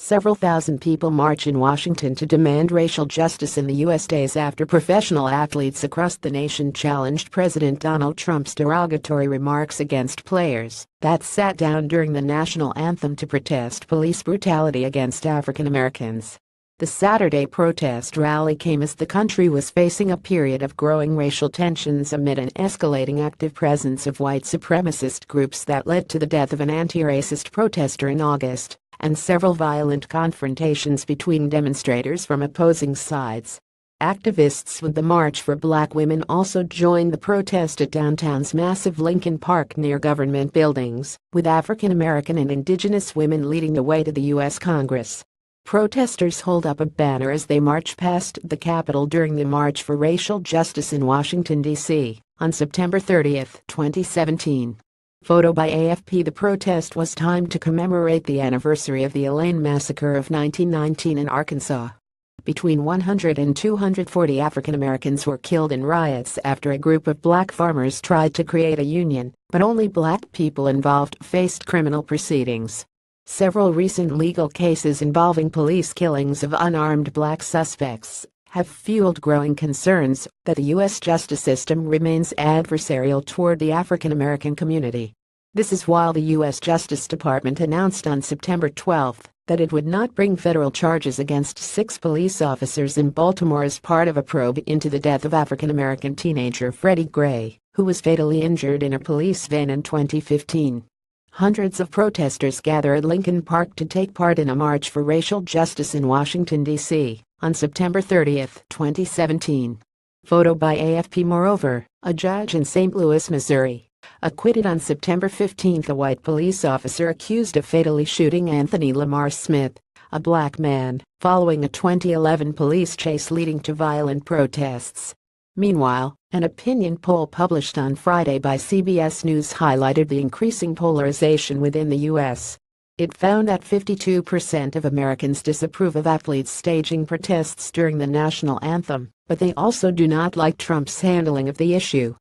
Several thousand people march in Washington to demand racial justice in the U.S. days after professional athletes across the nation challenged President Donald Trump's derogatory remarks against players that sat down during the national anthem to protest police brutality against African Americans. The Saturday protest rally came as the country was facing a period of growing racial tensions amid an escalating active presence of white supremacist groups that led to the death of an anti-racist protester in August, and several violent confrontations between demonstrators from opposing sides. Activists with the March for Black Women also joined the protest at downtown's massive Lincoln Park near government buildings, with African American and Indigenous women leading the way to the U.S. Congress. Protesters hold up a banner as they march past the Capitol during the March for Racial Justice in Washington, D.C., on September 30, 2017. Photo by AFP. The protest was timed to commemorate the anniversary of the Elaine Massacre of 1919 in Arkansas. Between 100 and 240 African Americans were killed in riots after a group of black farmers tried to create a union, but only black people involved faced criminal proceedings. Several recent legal cases involving police killings of unarmed black suspects have fueled growing concerns that the U.S. justice system remains adversarial toward the African American community. This is while the U.S. Justice Department announced on September 12 that it would not bring federal charges against 6 police officers in Baltimore as part of a probe into the death of African American teenager Freddie Gray, who was fatally injured in a police van in 2015. Hundreds of protesters gather at Lincoln Park to take part in a march for racial justice in Washington, D.C., on September 30, 2017. Photo by AFP. Moreover, a judge in St. Louis, Missouri, acquitted on September 15 a white police officer accused of fatally shooting Anthony Lamar Smith, a black man, following a 2011 police chase leading to violent protests. Meanwhile, an opinion poll published on Friday by CBS News highlighted the increasing polarization within the U.S. It found that 52% of Americans disapprove of athletes staging protests during the national anthem, but they also do not like Trump's handling of the issue.